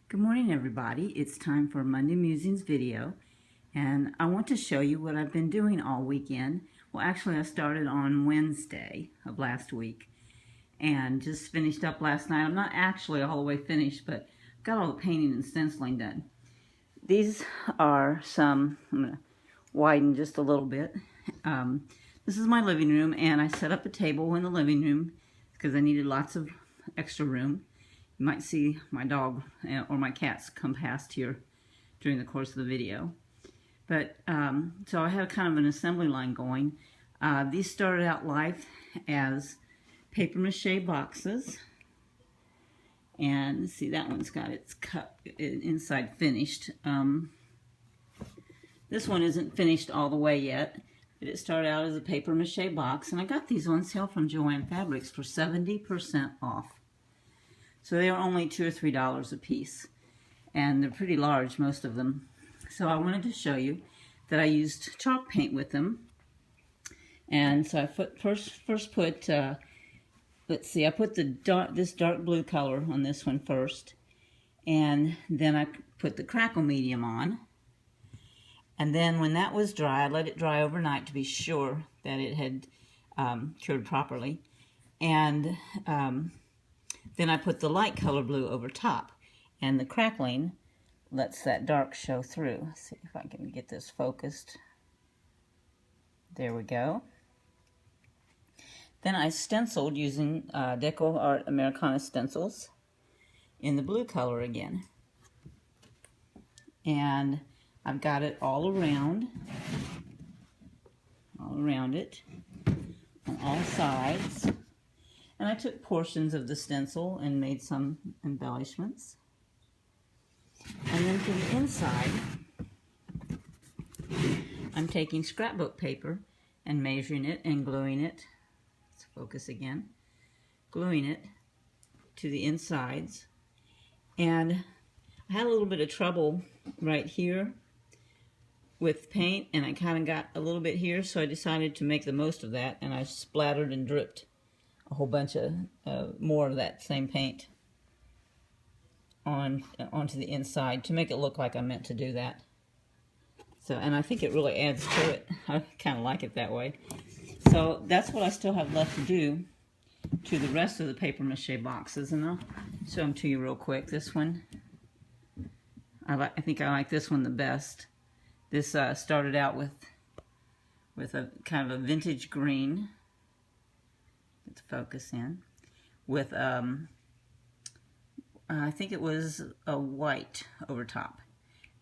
Good morning, everybody. It's time for Monday Musings video, and I want to show you what I've been doing all weekend. Well, actually, I started on Wednesday of last week and just finished up last night. I'm not actually all the way finished, but got all the painting and stenciling done. These are some, I'm going to widen just a little bit. This is my living room, and I set up a table in the living room because I needed lots of extra room. You might see my dog or my cats come past here during the course of the video. But so I had kind of an assembly line going. These started out life as paper mache boxes. And see, that one's got its cut inside finished. This one isn't finished all the way yet, but it started out as a paper mache box. And I got these on sale from Joann Fabrics for 70% off. So they were only $2 or $3 a piece, and they're pretty large, most of them. So I wanted to show you that I used chalk paint with them. And so I first put, let's see, I put this dark blue color on this one first, and then I put the crackle medium on. And then when that was dry, I let it dry overnight to be sure that it had cured properly. And then I put the light color blue over top, and the crackling lets that dark show through. Let's see if I can get this focused. There we go. Then I stenciled using Deco Art Americana stencils in the blue color again. And I've got it all around it, on all sides. And I took portions of the stencil and made some embellishments. And then for the inside, I'm taking scrapbook paper and measuring it and gluing it. Let's focus again. Gluing it to the insides. And I had a little bit of trouble right here with paint, and I kind of got a little bit here, so I decided to make the most of that, and I splattered and dripped a whole bunch of more of that same paint onto the inside to make it look like I meant to do that. So, and I think it really adds to it. I kind of like it that way. So that's what I still have left to do to the rest of the paper mache boxes, and I'll show them to you real quick. This one, I think I like this one the best. This started out with a kind of a vintage green. Get the focus in with I think it was a white over top,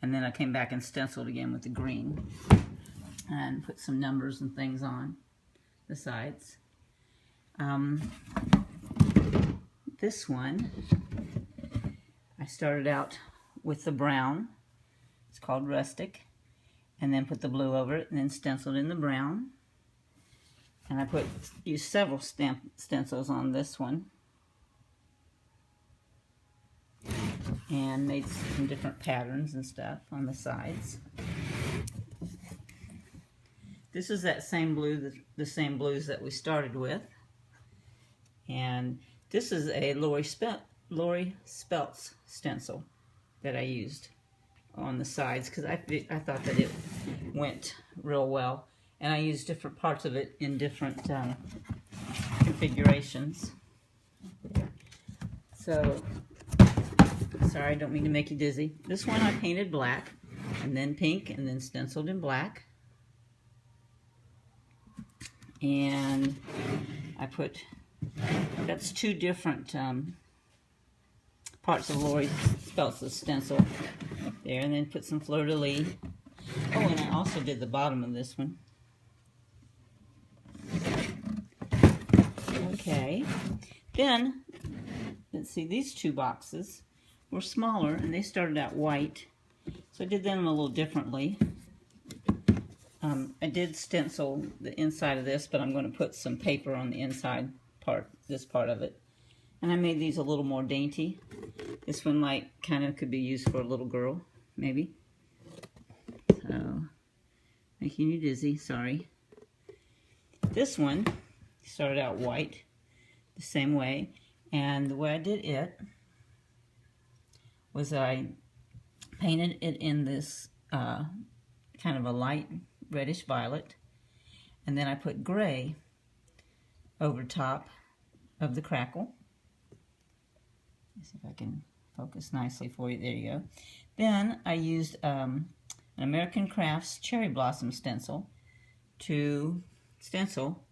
and then I came back and stenciled again with the green and put some numbers and things on the sides. This one I started out with the brown. It's called Rustic, and then put the blue over it and then stenciled in the brown. And I used several stencils on this one, and made some different patterns and stuff on the sides. This is that same blue, the same blues that we started with. And this is a Lori Speltz stencil that I used on the sides because I thought that it went real well. And I used different parts of it in different configurations. So, sorry, I don't mean to make you dizzy. This one I painted black, and then pink, and then stenciled in black. And that's two different parts of Lori Speltz's stencil there, and then put some fleur-de-lis. Oh, and I also did the bottom of this one. Okay, then, let's see, these two boxes were smaller, and they started out white, so I did them a little differently. I did stencil the inside of this, but I'm going to put some paper on the inside part, this part of it. And I made these a little more dainty. This one kind of could be used for a little girl, maybe. So, making you dizzy, sorry. This one started out white, the same way, and the way I did it was that I painted it in this kind of a light reddish violet, and then I put gray over top of the crackle. Let's see if I can focus nicely for you. There you go. Then I used an American Crafts Cherry Blossom stencil to stencil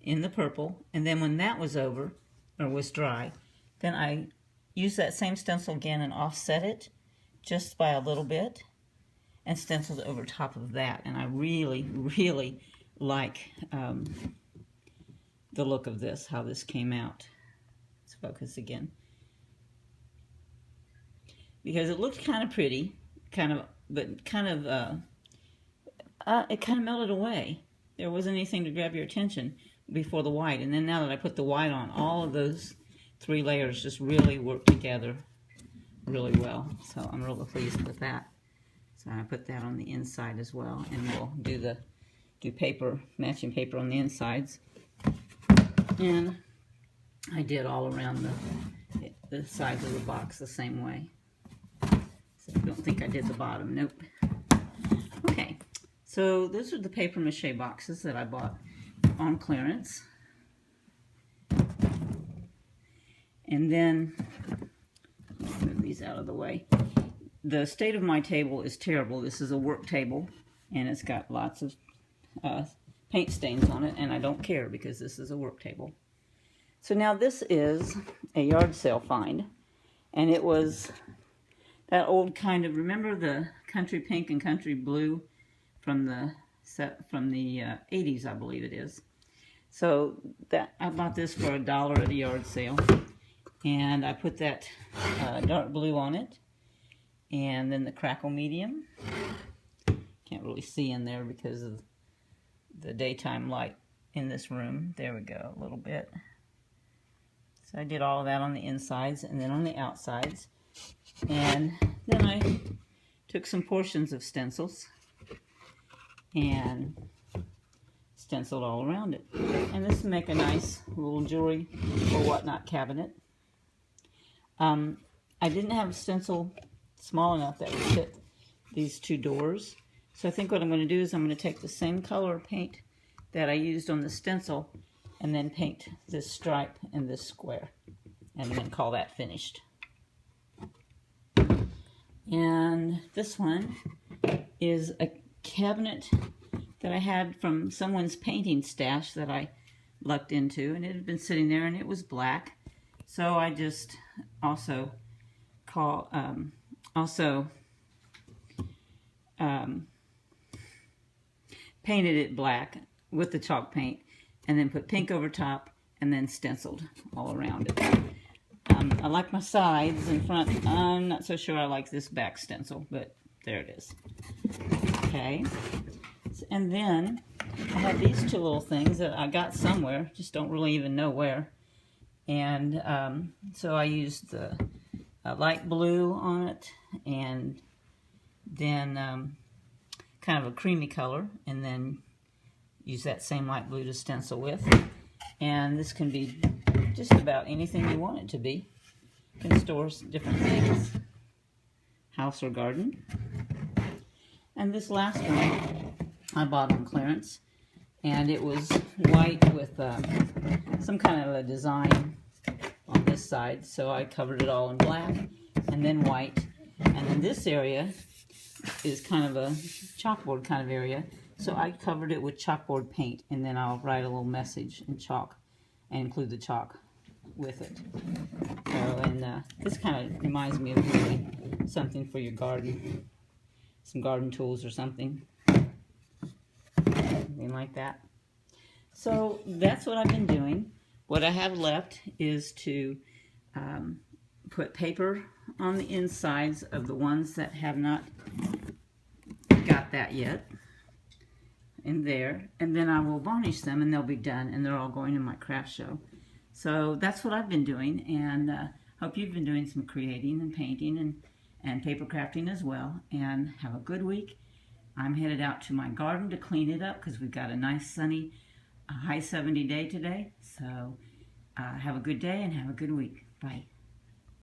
in the purple, and then when that was over, or was dry, then I used that same stencil again and offset it just by a little bit and stenciled over top of that. And I really, really like the look of this, how this came out. Let's focus again. Because it looked kind of pretty, but it kind of melted away. There wasn't anything to grab your attention before the white. And then now that I put the white on, all of those 3 layers just really work together really well. So I'm really pleased with that. So I put that on the inside as well, and we'll do paper, matching paper on the insides. And I did all around the sides of the box the same way. So I don't think I did the bottom. Nope. Okay, so those are the paper mache boxes that I bought on clearance. And then, let's move these out of the way. The state of my table is terrible. This is a work table, and it's got lots of paint stains on it, and I don't care because this is a work table. So now this is a yard sale find, and it was that old kind of, remember the country pink and country blue from the 80s, I believe it is. So that I bought this for $1 at a yard sale, and I put that dark blue on it, and then the crackle medium. Can't really see in there because of the daytime light in this room. There we go, a little bit. So I did all of that on the insides and then on the outsides. And then I took some portions of stencils and stenciled all around it. And this will make a nice little jewelry or whatnot cabinet. I didn't have a stencil small enough that would fit these 2 doors. So I think what I'm going to do is I'm going to take the same color paint that I used on the stencil and then paint this stripe and this square and then call that finished. And this one is a cabinet that I had from someone's painting stash that I lucked into, and it had been sitting there and it was black. So I just also painted it black with the chalk paint, and then put pink over top, and then stenciled all around it. I like my sides in front. I'm not so sure I like this back stencil, but there it is. Okay, and then I have these 2 little things that I got somewhere, just don't really even know where. And so I used the light blue on it, and then kind of a creamy color, and then use that same light blue to stencil with. And this can be just about anything you want it to be. You can store different things, house or garden. And this last one I bought on clearance, and it was white with some kind of a design on this side, so I covered it all in black and then white. And then this area is kind of a chalkboard kind of area, so I covered it with chalkboard paint, and then I'll write a little message in chalk and include the chalk with it. So, and this kind of reminds me of really something for your garden, some garden tools or something like that. So that's what I've been doing. What I have left is to put paper on the insides of the ones that have not got that yet in there, and then I will varnish them and they'll be done, and they're all going in my craft show. So that's what I've been doing, and hope you've been doing some creating and painting and paper crafting as well. And have a good week. I'm headed out to my garden to clean it up because we've got a nice sunny high 70 day today. So have a good day and have a good week. Bye.